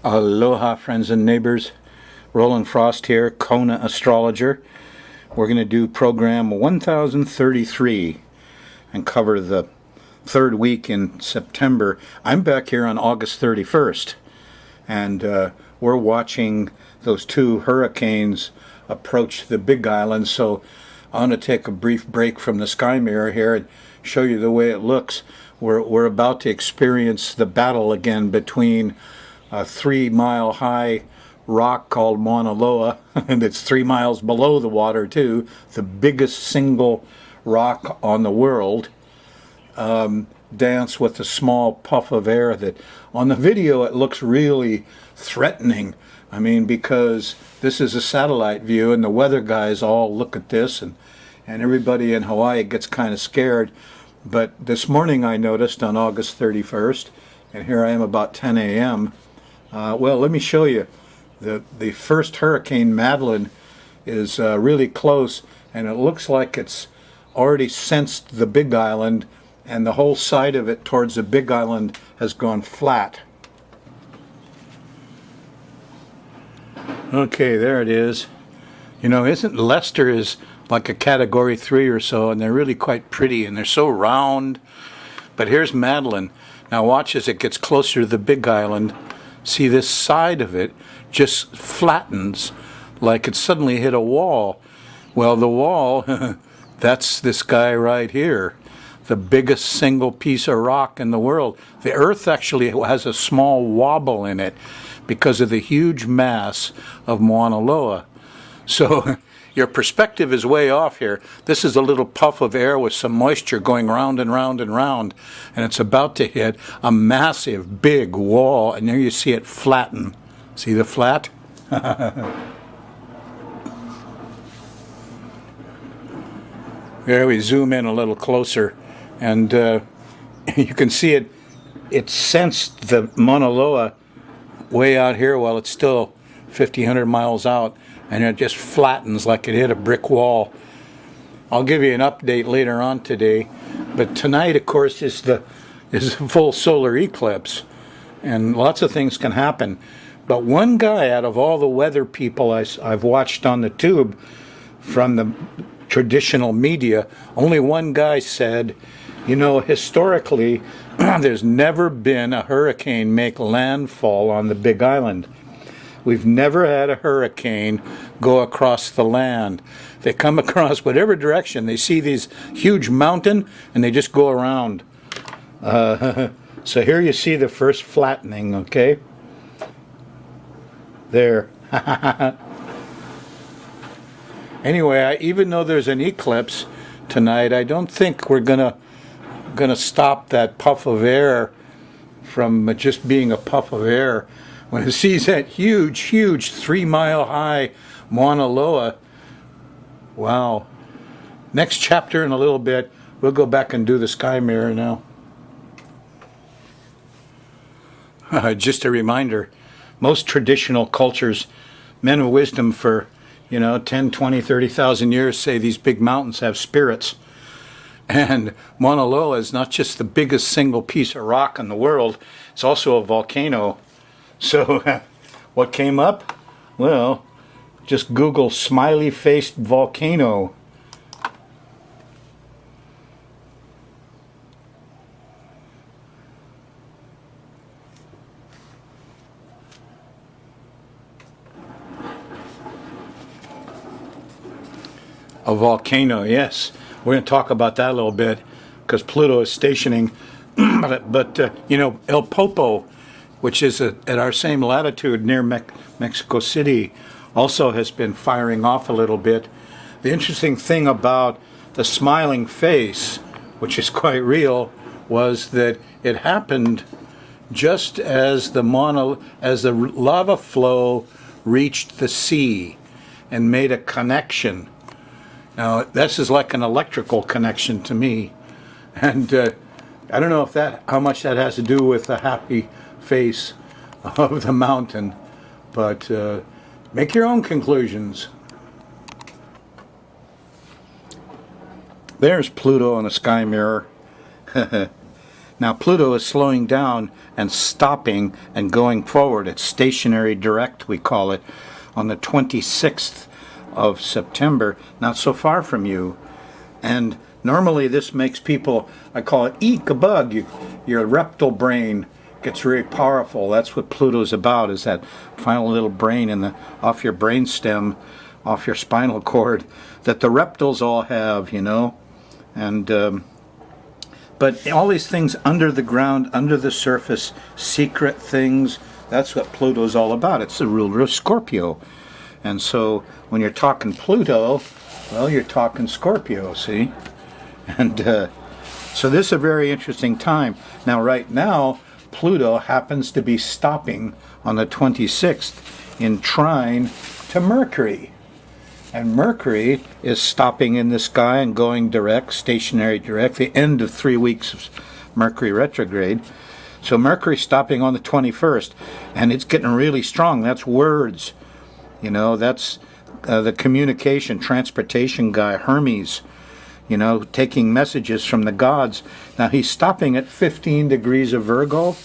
Aloha, friends and neighbors. Rollin Frost here, Kona Astrologer. We're going to do program 1033 and cover the third week in September. I'm back here on August 31st, and we're watching those two hurricanes approach the Big Island. So I want to take a brief break from the sky mirror here and show you the way it looks. We're about to experience the battle again between a 3-mile high rock called Mauna Loa, and it's 3 miles below the water too, the biggest single rock on the world, dance with a small puff of air that on the video it looks really threatening. I mean, because this is a satellite view and the weather guys all look at this, and everybody in Hawaii gets kind of scared. But this morning I noticed on August 31st, and here I am about 10 a.m. Well, let me show you. The first hurricane, Madeline, is really close, and it looks like it's already sensed the Big Island, and the whole side of it towards the Big Island has gone flat. Okay, there it is. You know, isn't Lester is like a category 3 or so, and they're really quite pretty, and they're so round. But here's Madeline. Now watch as it gets closer to the Big Island. See, this side of it just flattens like it suddenly hit a wall. Well, the wall, that's this guy right here, the biggest single piece of rock in the world. The Earth actually has a small wobble in it because of the huge mass of Mauna Loa. So your perspective is way off here. This is a little puff of air with some moisture going round and round and round, and it's about to hit a massive big wall, and there you see it flatten. See the flat? There we zoom in a little closer, and you can see it sensed the Mauna Loa way out here while it's still 1,500 miles out, and it just flattens like it hit a brick wall. I'll give you an update later on today, but tonight, of course, is a full solar eclipse, and lots of things can happen. But one guy out of all the weather people I've watched on the tube from the traditional media, only one guy said, you know, historically, there's never been a hurricane make landfall on the Big Island. We've never had a hurricane go across the land. They come across whatever direction. They see these huge mountain, and they just go around. So here you see the first flattening, okay? There. Anyway, even though there's an eclipse tonight, I don't think we're gonna stop that puff of air from just being a puff of air. When it sees that huge 3-mile high Mauna Loa, wow. Next chapter in a little bit, we'll go back and do the sky mirror now. Just a reminder, most traditional cultures, men of wisdom for, 10, 20, 30,000 years say these big mountains have spirits. And Mauna Loa is not just the biggest single piece of rock in the world, it's also a volcano. So what came up? Well, just Google smiley-faced volcano. A volcano, yes. We're going to talk about that a little bit because Pluto is stationing. but El Popo, which is at our same latitude near Mexico City, also has been firing off a little bit. The interesting thing about the smiling face, which is quite real, was that it happened just as the lava flow reached the sea and made a connection. Now, this is like an electrical connection to me, and I don't know how much that has to do with the happy face of the mountain, but make your own conclusions. There's Pluto in a sky mirror. Now Pluto is slowing down and stopping and going forward. It's stationary direct, we call it, on the 26th of September, not so far from you. And normally this makes people, I call it eek a bug. Your reptile brain gets very powerful. That's what Pluto's about, is that final little brain off your brain stem, off your spinal cord, that the reptiles all have, And but all these things under the ground, under the surface, secret things, that's what Pluto's all about. It's the ruler of Scorpio. And so when you're talking Pluto, well, you're talking Scorpio, see? And so this is a very interesting time. Now, right now, Pluto happens to be stopping on the 26th in trine to Mercury. And Mercury is stopping in the sky and going direct, stationary direct, the end of 3 weeks of Mercury retrograde. So Mercury's stopping on the 21st, and it's getting really strong. That's words. That's the communication, transportation guy, Hermes, taking messages from the gods. Now he's stopping at 15 degrees of Virgo,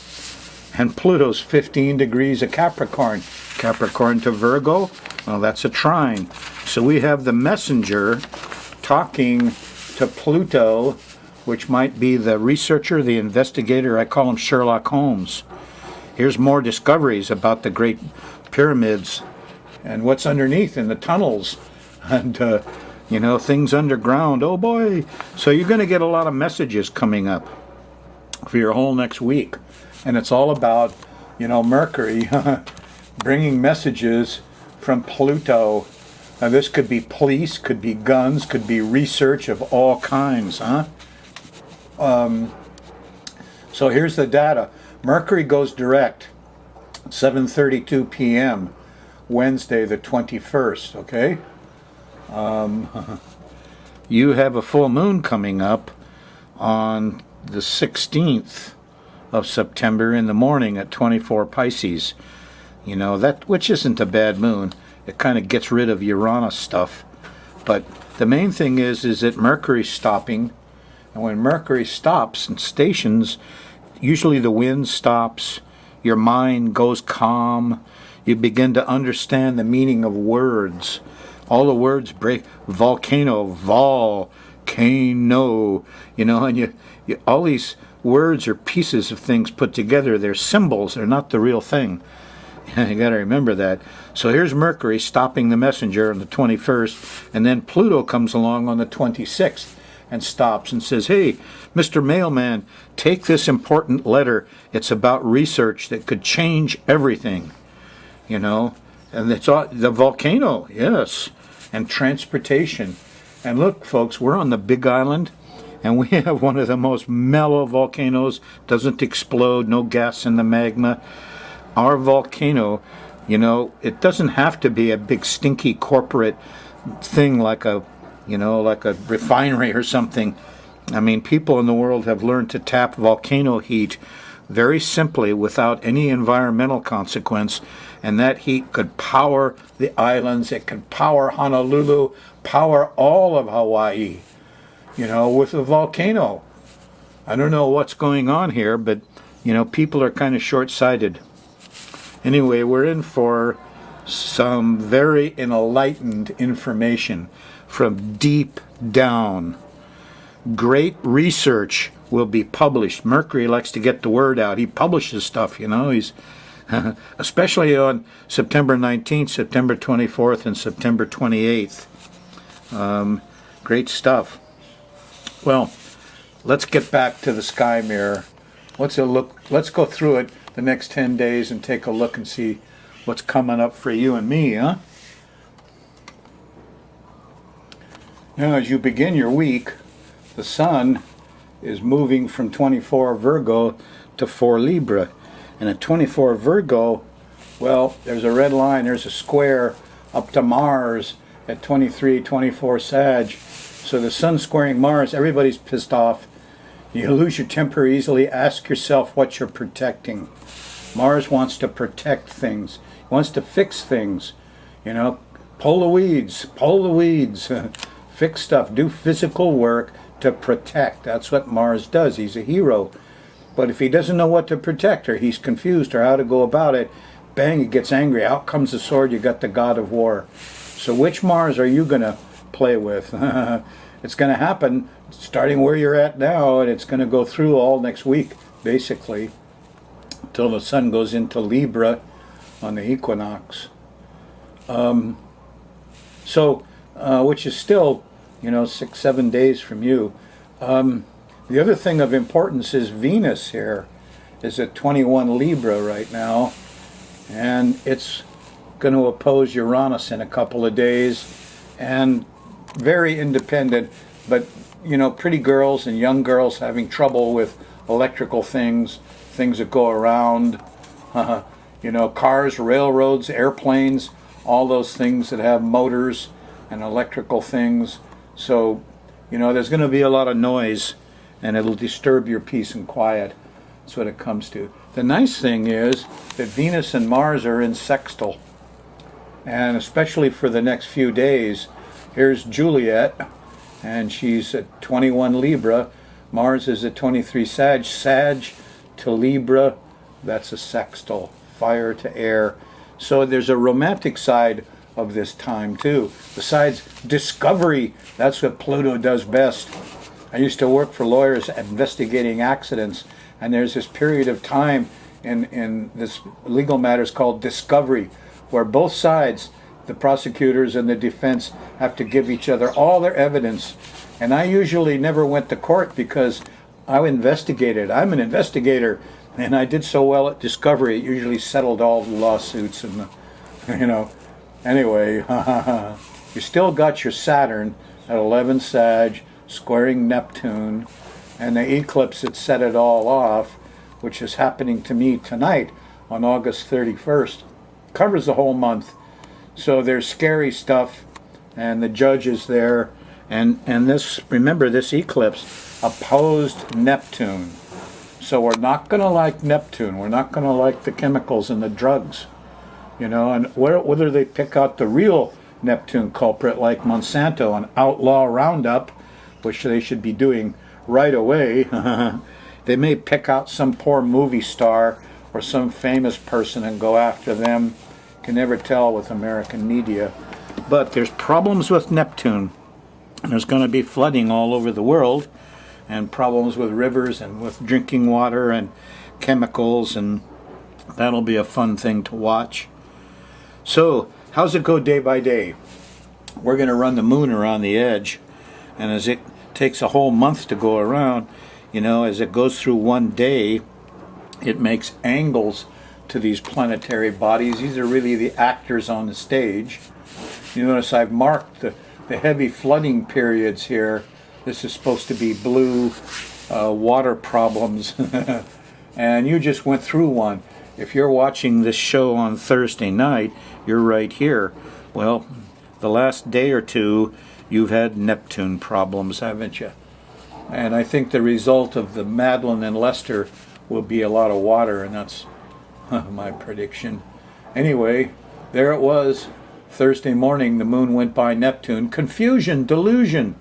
and Pluto's 15 degrees of Capricorn. Capricorn to Virgo, well, that's a trine. So we have the messenger talking to Pluto, which might be the researcher, the investigator. I call him Sherlock Holmes. Here's more discoveries about the Great Pyramids and what's underneath in the tunnels and, things underground. Oh boy. So you're going to get a lot of messages coming up for your whole next week. And it's all about, Mercury bringing messages from Pluto. Now this could be police, could be guns, could be research of all kinds, huh? So here's the data. Mercury goes direct, 7:32 p.m., Wednesday the 21st, okay? You have a full moon coming up on the 16th of September in the morning at 24 Pisces. That, which isn't a bad moon. It kind of gets rid of Uranus stuff. But the main thing is that Mercury's stopping. And when Mercury stops and stations, usually the wind stops, your mind goes calm, you begin to understand the meaning of words. All the words break. Volcano, volcano, and you all these words are pieces of things put together. They're symbols, they're not the real thing. You got to remember that. So here's Mercury stopping the messenger on the 21st, and then Pluto comes along on the 26th and stops and says, hey, Mr. Mailman, take this important letter. It's about research that could change everything, and it's all, the volcano, yes, and transportation. And look, folks, we're on the Big Island, and we have one of the most mellow volcanoes, doesn't explode, no gas in the magma. Our volcano, it doesn't have to be a big stinky corporate thing like a refinery or something. I mean, people in the world have learned to tap volcano heat very simply without any environmental consequence, and that heat could power the islands, it could power Honolulu, power all of Hawaii, with a volcano. I don't know what's going on here, but, people are kind of short-sighted. Anyway, we're in for some very enlightened information from deep down. Great research will be published. Mercury likes to get the word out. He publishes stuff, he's especially on September 19th, September 24th, and September 28th. Great stuff. Well, let's get back to the sky mirror. Let's go through it the next 10 days and take a look and see what's coming up for you and me, huh? Now, as you begin your week, the sun is moving from 24 Virgo to 4 Libra. And at 24 Virgo, well, there's a red line, there's a square up to Mars at 23, 24 Sag. So the sun squaring Mars, everybody's pissed off. You lose your temper easily. Ask yourself what you're protecting. Mars wants to protect things. He wants to fix things. Pull the weeds, fix stuff, do physical work to protect. That's what Mars does. He's a hero. But if he doesn't know what to protect, or he's confused or how to go about it, bang, he gets angry. Out comes the sword. You got the god of war. So which Mars are you going to play with? It's going to happen starting where you're at now, and it's going to go through all next week, basically, until the sun goes into Libra on the equinox. Which is still, 6-7 days from you. The other thing of importance is Venus here is at 21 Libra right now, and it's going to oppose Uranus in a couple of days, and very independent, but pretty girls and young girls having trouble with electrical things that go around, cars, railroads, airplanes, all those things that have motors and electrical things. So, there's going to be a lot of noise, and it'll disturb your peace and quiet. That's what it comes to. The nice thing is that Venus and Mars are in sextile, and especially for the next few days. Here's Juliet, and she's at 21 Libra. Mars is at 23 Sag. Sag to Libra, that's a sextile, fire to air. So there's a romantic side of this time too. Besides discovery, that's what Pluto does best. I used to work for lawyers investigating accidents, and there's this period of time in this legal matters called discovery, where both sides, the prosecutors and the defense, have to give each other all their evidence. And I usually never went to court because I investigated. I'm an investigator, and I did so well at discovery. It usually settled all the lawsuits and Anyway, you still got your Saturn at 11 Sag, squaring Neptune, and the eclipse that set it all off, which is happening to me tonight on August 31st, covers the whole month. So there's scary stuff, and the judge is there, and this, remember, this eclipse opposed Neptune. So we're not going to like Neptune. We're not going to like the chemicals and the drugs. And whether they pick out the real Neptune culprit like Monsanto and outlaw Roundup, which they should be doing right away, they may pick out some poor movie star or some famous person and go after them. Can never tell with American media. But there's problems with Neptune. There's going to be flooding all over the world, and problems with rivers and with drinking water and chemicals, and that'll be a fun thing to watch. So, how's it go day by day? We're going to run the moon around the edge, and as it takes a whole month to go around, as it goes through one day, it makes angles to these planetary bodies. These are really the actors on the stage. You notice I've marked the heavy flooding periods here. This is supposed to be blue water problems, and you just went through one. If you're watching this show on Thursday night, you're right here. Well, the last day or two, you've had Neptune problems, haven't you? And I think the result of the Madeline and Lester will be a lot of water, and that's my prediction. Anyway, there it was. Thursday morning, the moon went by Neptune. Confusion, delusion.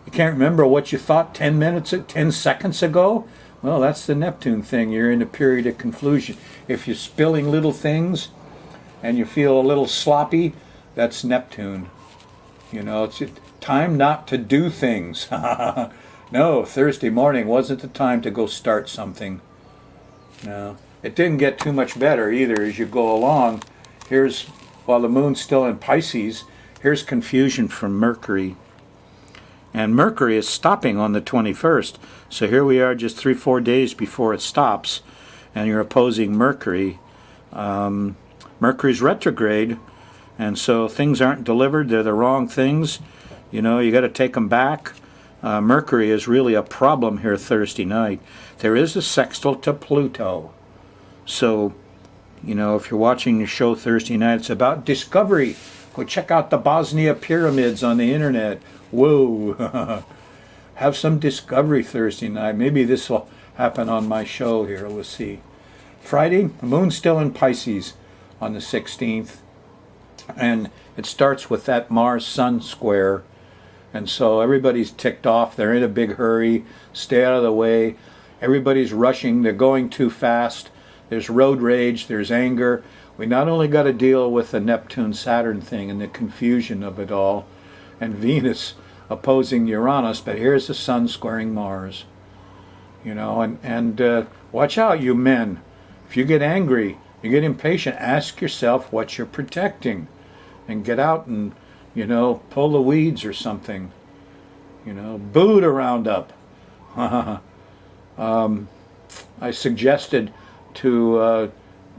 You can't remember what you thought 10 seconds ago? Well, that's the Neptune thing. You're in a period of confusion. If you're spilling little things and you feel a little sloppy, that's Neptune. It's time not to do things. No, Thursday morning wasn't the time to go start something. No. It didn't get too much better either as you go along. While the moon's still in Pisces, here's confusion from Mercury. And Mercury is stopping on the 21st. So here we are just 3-4 days before it stops, and you're opposing Mercury. Mercury's retrograde, and so things aren't delivered. They're the wrong things. You got to take them back. Mercury is really a problem here Thursday night. There is a sextile to Pluto. So, if you're watching the show Thursday night, it's about discovery. Go check out the Bosnia pyramids on the internet. Whoa. Have some discovery Thursday night. Maybe this will happen on my show here. We'll see. Friday, the moon's still in Pisces on the 16th. And it starts with that Mars-Sun square. And so everybody's ticked off. They're in a big hurry. Stay out of the way. Everybody's rushing. They're going too fast. There's road rage. There's anger. We not only got to deal with the Neptune-Saturn thing and the confusion of it all, and Venus opposing Uranus, but here's the Sun squaring Mars. You know, and watch out, you men. If you get angry, you get impatient, ask yourself what you're protecting, and get out and, you know, pull the weeds or something. You know, boo the Roundup. I suggested to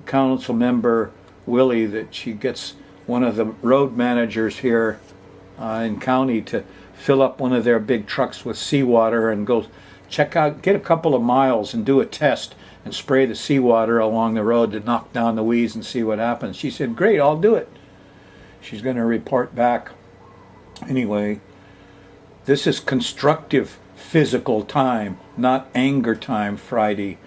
Council Member Willie that she gets one of the road managers here in county to fill up one of their big trucks with seawater and go check out, get a couple of miles and do a test and spray the seawater along the road to knock down the weeds and see what happens. She said, great, I'll do it. She's going to report back. Anyway, this is constructive physical time, not anger time Friday.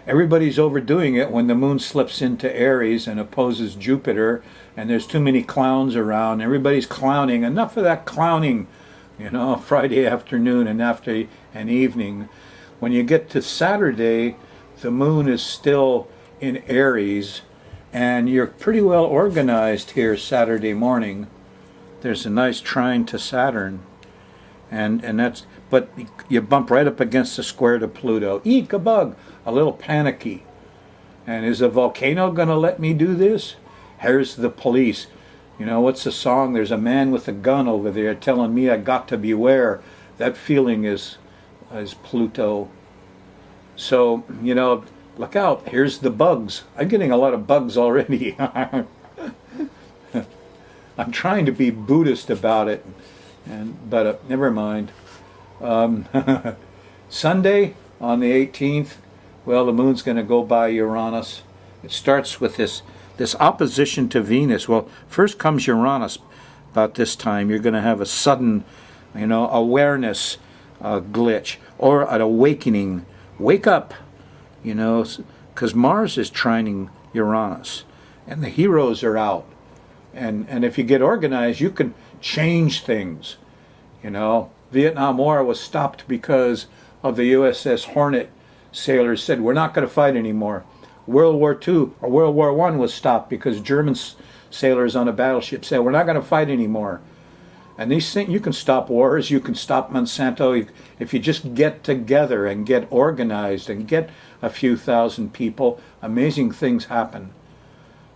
Everybody's overdoing it when the moon slips into Aries and opposes Jupiter, and there's too many clowns around. Everybody's clowning. Enough of that clowning, you know, Friday afternoon and after an evening. When you get to Saturday, the moon is still in Aries, and you're pretty well organized here Saturday morning. There's a nice trine to Saturn, and that's, but you bump right up against the square to Pluto. Eek, a bug, a little panicky. And is a volcano going to let me do this? Here's the police. You know, what's the song? There's a man with a gun over there telling me I got to beware. That feeling is Pluto. So, you know, look out. Here's the bugs. I'm getting a lot of bugs already. I'm trying to be Buddhist about it, but never mind. Sunday on the 18th, well, the moon's going to go by Uranus. It starts with this opposition to Venus. Well, first comes Uranus about this time. You're going to have a sudden, you know, awareness glitch or an awakening. Wake up, you know, because Mars is trining Uranus, and the heroes are out. And if you get organized, you can change things. You know, Vietnam War was stopped because of the USS Hornet. Sailors said, we're not going to fight anymore. World War II or World War I was stopped because German sailors on a battleship said, we're not going to fight anymore. And these things, you can stop wars, you can stop Monsanto. If you just get together and get organized and get a few thousand people, amazing things happen.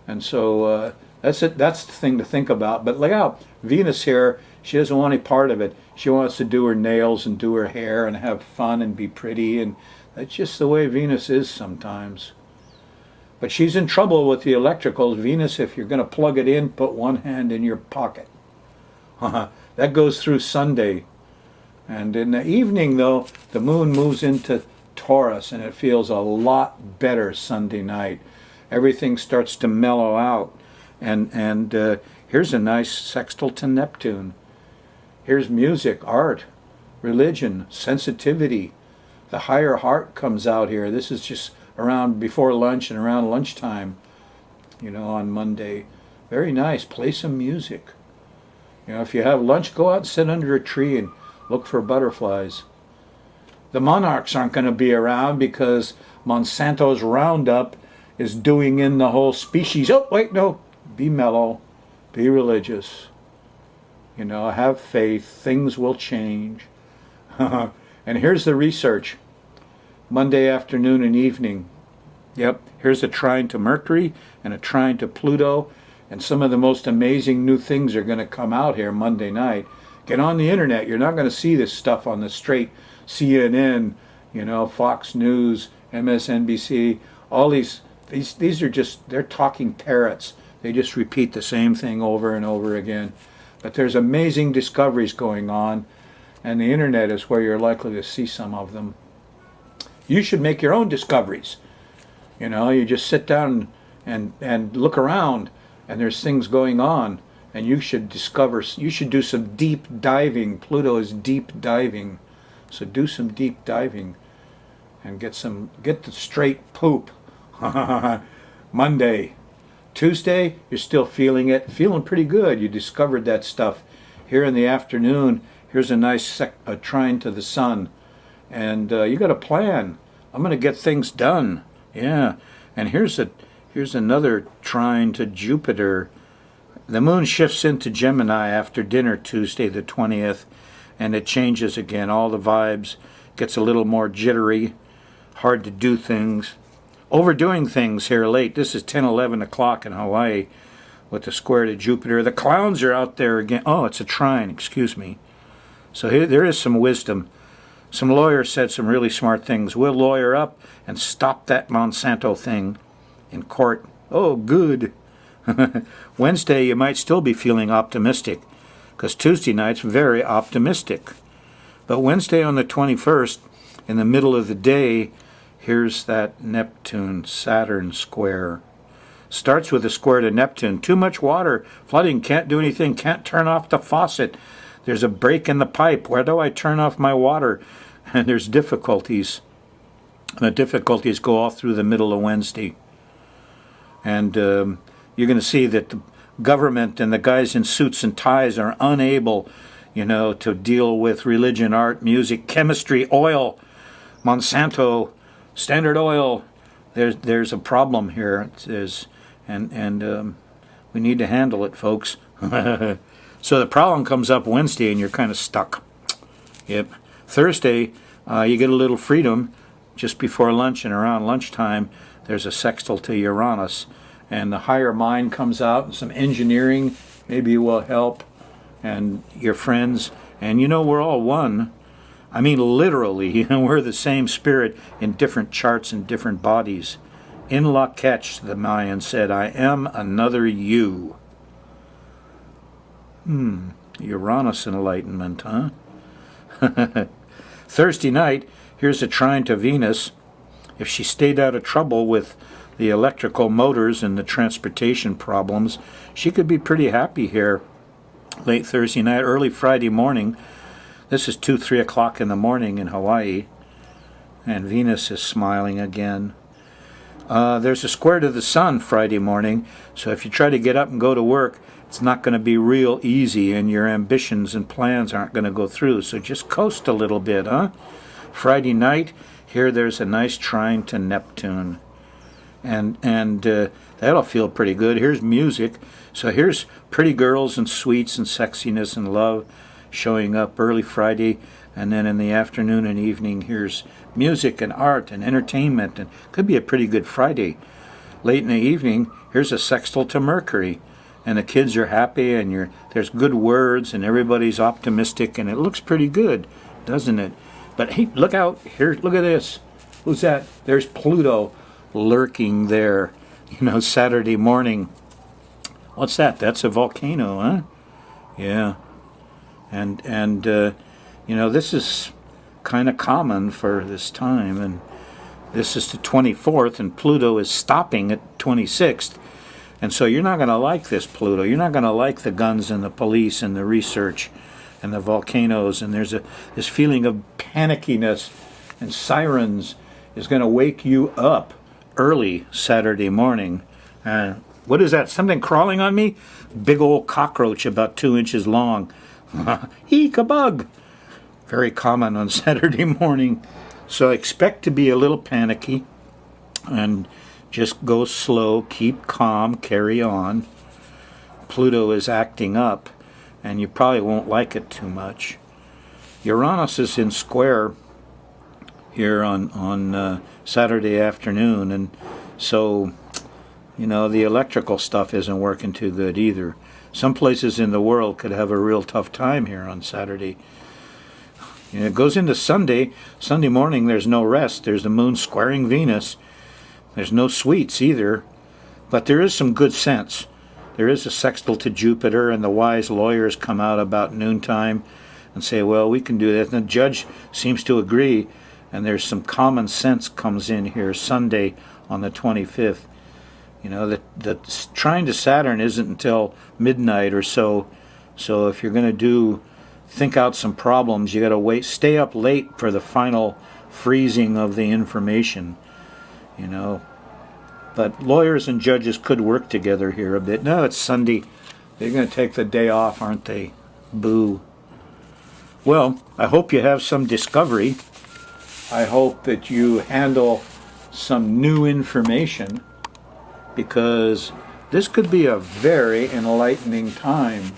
And so that's it. That's the thing to think about. But look out, Venus here, she doesn't want any part of it. She wants to do her nails and do her hair and have fun and be pretty, and that's just the way Venus is sometimes. But she's in trouble with the electricals. Venus, if you're going to plug it in, put one hand in your pocket. That goes through Sunday. And in the evening, though, the moon moves into Taurus, and it feels a lot better Sunday night. Everything starts to mellow out. And here's a nice sextile to Neptune. Here's music, art, religion, sensitivity. The higher heart comes out here. This is just around before lunch and around lunchtime, you know, on Monday. Very nice. Play some music. You know, if you have lunch, go out and sit under a tree and look for butterflies. The monarchs aren't going to be around because Monsanto's Roundup is doing in the whole species. Oh, wait, no. Be mellow. Be religious. You know, have faith. Things will change. And here's the research. Monday afternoon and evening. Yep, here's a trine to Mercury and a trine to Pluto. And some of the most amazing new things are going to come out here Monday night. Get on the internet. You're not going to see this stuff on the straight CNN, you know, Fox News, MSNBC. All these are just, they're talking parrots. They just repeat the same thing over and over again. But there's amazing discoveries going on, and the internet is where you're likely to see some of them. You should make your own discoveries. You know, you just sit down and look around, and there's things going on, and you should discover, you should do some deep diving. Pluto is deep diving. So do some deep diving and get the straight poop. Monday. Tuesday, you're still feeling it, feeling pretty good. You discovered that stuff. Here in the afternoon, here's a nice trine to the sun. And you got a plan. I'm going to get things done. Yeah. And here's another trine to Jupiter. The moon shifts into Gemini after dinner Tuesday the 20th, and it changes again. All the vibes, gets a little more jittery, hard to do things. Overdoing things here late. This is 10:11 o'clock in Hawaii with the square to Jupiter. The clowns are out there again. Oh, it's a trine, excuse me. So here, there is some wisdom. Some lawyers said some really smart things. We'll lawyer up and stop that Monsanto thing in court. Oh, good. Wednesday, you might still be feeling optimistic, because Tuesday night's very optimistic. But Wednesday on the 21st, in the middle of the day, here's that Neptune-Saturn square. Starts with a square to Neptune. Too much water. Flooding. Can't do anything. Can't turn off the faucet. There's a break in the pipe. Where do I turn off my water? And there's difficulties. And the difficulties go all through the middle of Wednesday. And you're going to see that the government and the guys in suits and ties are unable, to deal with religion, art, music, chemistry, oil, Monsanto, Standard Oil. There's a problem here. And we need to handle it, folks. So the problem comes up Wednesday, and you're kind of stuck. Yep. Thursday, you get a little freedom. Just before lunch and around lunchtime, there's a sextile to Uranus, and the higher mind comes out, and some engineering maybe will help, and your friends. And we're all one. I mean, literally, we're the same spirit in different charts and different bodies. In la catch, the Mayan said, I am another you. Uranus enlightenment, huh? Thursday night, here's a trine to Venus. If she stayed out of trouble with the electrical motors and the transportation problems, she could be pretty happy here. Late Thursday night, early Friday morning. This is 2-3 o'clock in the morning in Hawaii. And Venus is smiling again. There's a square to the sun Friday morning, so if you try to get up and go to work, it's not going to be real easy, and your ambitions and plans aren't going to go through. So just coast a little bit, huh? Friday night, here there's a nice trine to Neptune. And that'll feel pretty good. Here's music. So here's pretty girls and sweets and sexiness and love showing up early Friday. And then in the afternoon and evening, here's music and art and entertainment. And could be a pretty good Friday. Late in the evening, here's a sextile to Mercury. And the kids are happy, and there's good words, and everybody's optimistic, and it looks pretty good, doesn't it? But hey, look out. Here, look at this. Who's that? There's Pluto lurking there, Saturday morning. What's that? That's a volcano, huh? Yeah. And this is kind of common for this time, and this is the 24th, and Pluto is stopping at 26th. And so you're not going to like this, Pluto. You're not going to like the guns and the police and the research and the volcanoes. And there's this feeling of panickiness, and sirens is going to wake you up early Saturday morning. What is that? Something crawling on me? Big old cockroach about 2 inches long. Eek, a bug. Very common on Saturday morning. So expect to be a little panicky, and just go slow, keep calm, carry on. Pluto is acting up, and you probably won't like it too much. Uranus is in square here on Saturday afternoon, and so, the electrical stuff isn't working too good either. Some places in the world could have a real tough time here on Saturday. It goes into Sunday. Sunday morning, there's no rest. There's the moon squaring Venus. There's no sweets either, but there is some good sense. There is a sextile to Jupiter, and the wise lawyers come out about noontime and say, well, we can do that. And the judge seems to agree, and there's some common sense comes in here Sunday on the 25th. The trine to Saturn isn't until midnight or so. So if you're going to think out some problems, you got to stay up late for the final freezing of the information. But lawyers and judges could work together here a bit. No, it's Sunday. They're going to take the day off, aren't they? Boo. Well, I hope you have some discovery. I hope that you handle some new information, because this could be a very enlightening time.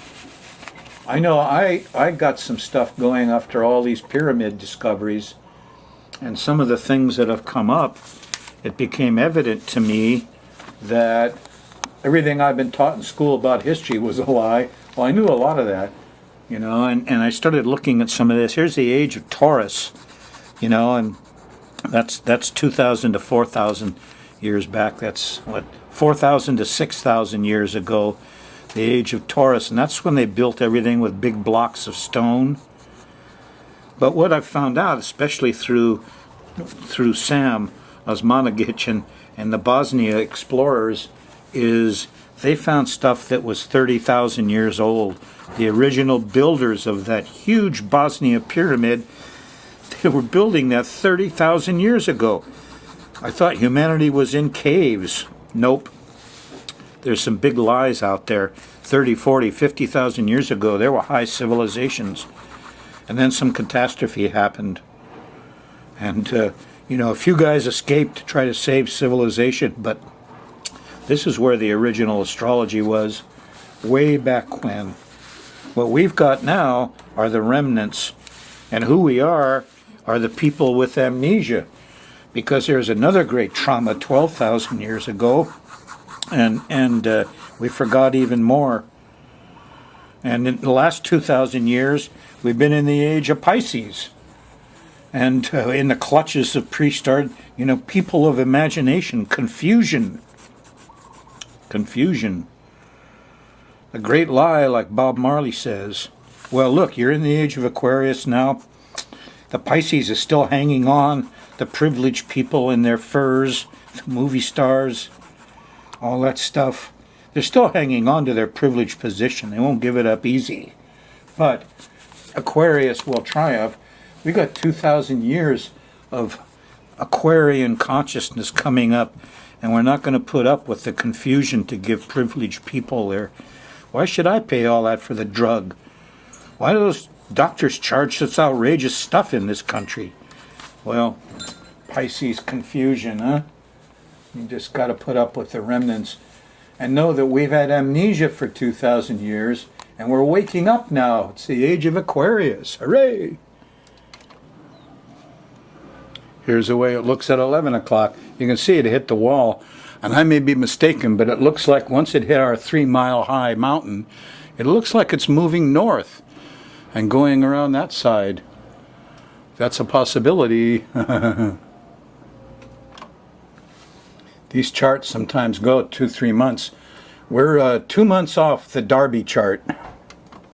I know I got some stuff going after all these pyramid discoveries and some of the things that have come up. It became evident to me that everything I've been taught in school about history was a lie. Well, I knew a lot of that, and I started looking at some of this. Here's the age of Taurus, and that's 2,000 to 4,000 years back. That's what, 4,000 to 6,000 years ago, the age of Taurus, and that's when they built everything with big blocks of stone. But what I've found out, especially through Sam Osmanagic and the Bosnia explorers, is they found stuff that was 30,000 years old. The original builders of that huge Bosnia pyramid, they were building that 30,000 years ago. I thought humanity was in caves. Nope. There's some big lies out there. 30, 40, 50,000 years ago, there were high civilizations. And then some catastrophe happened. And, a few guys escaped to try to save civilization, but this is where the original astrology was, way back when. What we've got now are the remnants, and who we are the people with amnesia, because there's another great trauma 12,000 years ago, and we forgot even more. And in the last 2,000 years, we've been in the age of Pisces, and in the clutches of pre-start, people of imagination, confusion. A great lie, like Bob Marley says. Well, look, you're in the age of Aquarius now. The Pisces is still hanging on. The privileged people in their furs, the movie stars, all that stuff. They're still hanging on to their privileged position. They won't give it up easy. But Aquarius will triumph. We got 2,000 years of Aquarian consciousness coming up, and we're not going to put up with the confusion to give privileged people there. Why should I pay all that for the drug? Why do those doctors charge such outrageous stuff in this country? Well, Pisces confusion, huh? You just got to put up with the remnants and know that we've had amnesia for 2,000 years, and we're waking up now. It's the age of Aquarius. Hooray! Here's the way it looks at 11 o'clock. You can see it hit the wall, and I may be mistaken, but it looks like once it hit our 3-mile-high mountain, it looks like it's moving north and going around that side. That's a possibility. These charts sometimes go 2-3 months. We're 2 months off the Darby chart.